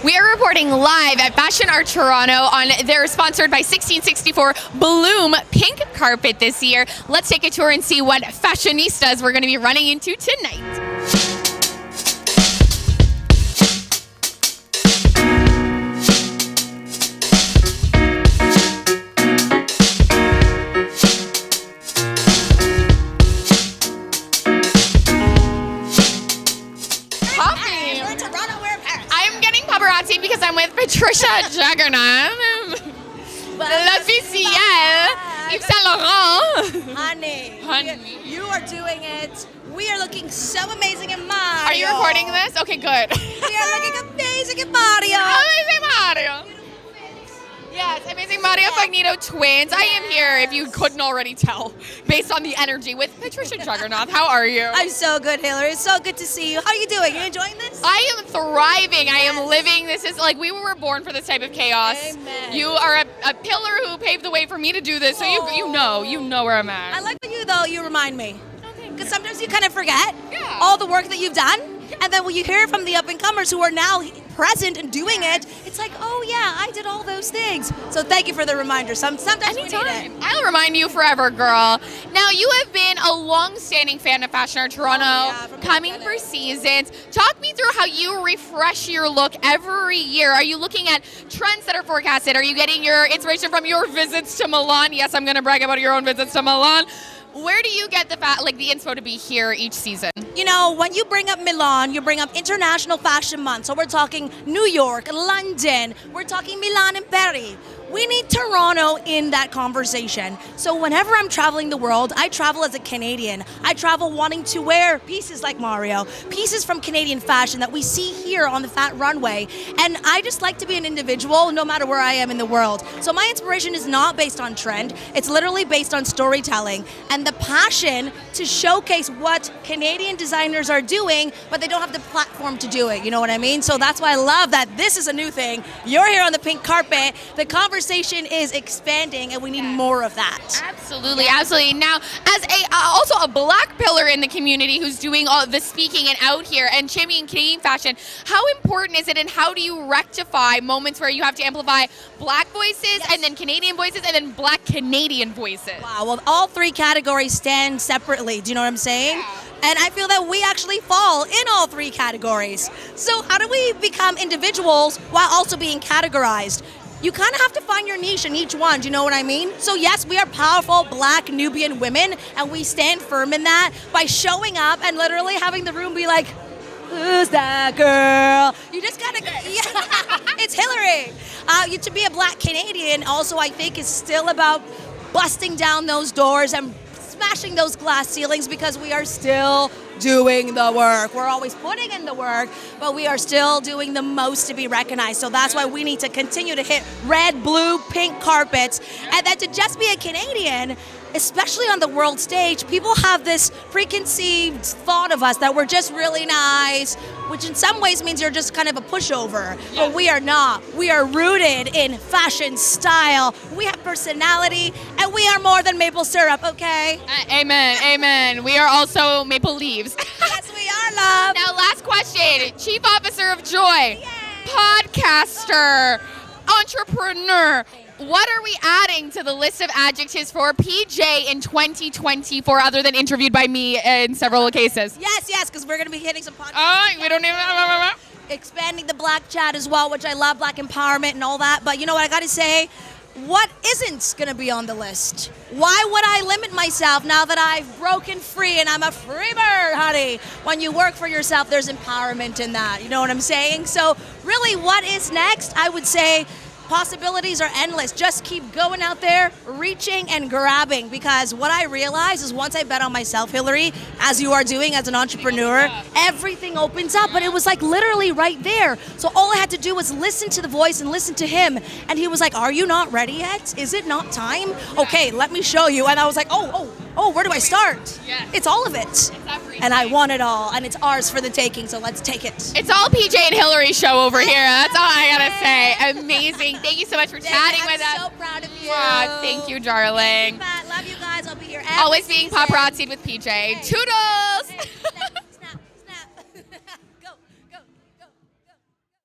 We are reporting live at Fashion Art Toronto they're sponsored by 1664 Bloom Pink Carpet this year. Let's take a tour and see what fashionistas we're going to be running into tonight. Because I'm with Patricia Jaggernauth, l'officielle, Yves Saint Laurent. Honey, you are doing it. We are looking so amazing in Mario. Are you recording this? Okay, good. We are looking amazing in Mario. Amazing Mario. Yes, amazing Mario Fugnitto twins. I am here, if you couldn't already tell, based on the energy, with Patricia Jaggernauth. How are you? I'm so good, Hillary. It's so good to see you. How are you doing? You enjoying this? I am thriving. I am living. This is like, we were born for this type of chaos. Amen. You are a pillar who paved the way for me to do this, so you know where I'm at. I like when you remind me. Because sometimes you kind of forget Yeah. all the work that you've done. And then when you hear from the up-and-comers who are now present and doing it, it's like, oh yeah, I did all those things. So thank you for the reminder. Sometimes Anytime. we need it. I'll remind you forever, girl. Now, you have been a long-standing fan of Fashion Art Toronto, from the coming beginning. for seasons. Talk me through how you refresh your look every year. Are you looking at trends that are forecasted? Are you getting your inspiration from your visits to Milan? Yes, I'm going to brag about your own visits to Milan. Where do you get the inspo to be here each season? You know, when you bring up Milan, you bring up International Fashion Month. So we're talking New York, London, we're talking Milan and Paris. We need Toronto in that conversation. So whenever I'm traveling the world, I travel as a Canadian. I travel wanting to wear pieces like Mario, pieces from Canadian fashion that we see here on the Fat Runway. And I just like to be an individual no matter where I am in the world. So my inspiration is not based on trend. It's literally based on storytelling and the passion to showcase what Canadian designers are doing, but they don't have the platform to do it. You know what I mean? So that's why I love that this is a new thing. You're here on the pink carpet. The conversation is expanding, and we need more of that. Absolutely, absolutely. Now, as also a black pillar in the community who's doing all the speaking and out here and championing Canadian fashion, how important is it, and how do you rectify moments where you have to amplify black voices and then Canadian voices and then black Canadian voices? Wow, well, all three categories stand separately. Do you know what I'm saying? Yeah. And I feel that we actually fall in all three categories. So how do we become individuals while also being categorized? You kind of have to find your niche in each one, do you know what I mean? So yes, we are powerful black Nubian women, and we stand firm in that by showing up and literally having the room be like, who's that girl? You just gotta, yeah, it's Hillary. To be a black Canadian also, I think, is still about busting down those doors and smashing those glass ceilings, because we are still doing the work. We're always putting in the work, but we are still doing the most to be recognized. So that's why we need to continue to hit red, blue, pink carpets. And then to just be a Canadian, especially on the world stage, people have this preconceived thought of us that we're just really nice, which in some ways means you're just kind of a pushover. But we are not. We are rooted in fashion, style. We have personality, and we are more than maple syrup, okay? Amen, amen. We are also maple leaves. Yes, we are, love. Now, last question. Chief Officer of Joy, podcaster, entrepreneur. What are we adding to the list of adjectives for PJ in 2024 other than interviewed by me in several cases? Yes, because we're going to be hitting some podcasts. Oh, we don't even... Expanding the black chat as well, which I love, black empowerment and all that. But you know what I got to say? What isn't going to be on the list? Why would I limit myself now that I've broken free and I'm a free bird, honey? When you work for yourself, there's empowerment in that. You know what I'm saying? So really, what is next? I would say possibilities are endless. Just keep going out there, reaching and grabbing, because what I realize is once I bet on myself, Hillary, as you are doing as an entrepreneur, everything opens up. But it was like literally right there. So all I had to do was listen to the voice and listen to him. And he was like, are you not ready yet? Is it not time? Okay, let me show you. And I was like, oh, where do I start? Yes. It's all of it. And I want it all. And it's ours for the taking, so let's take it. It's all PJ and Hillary show over here. That's all I got to say. Amazing. Thank you so much for chatting with us. I'm so proud of you. Thank you, darling. Love you guys. I'll be here. Always being paparazzi'd with PJ. Toodles!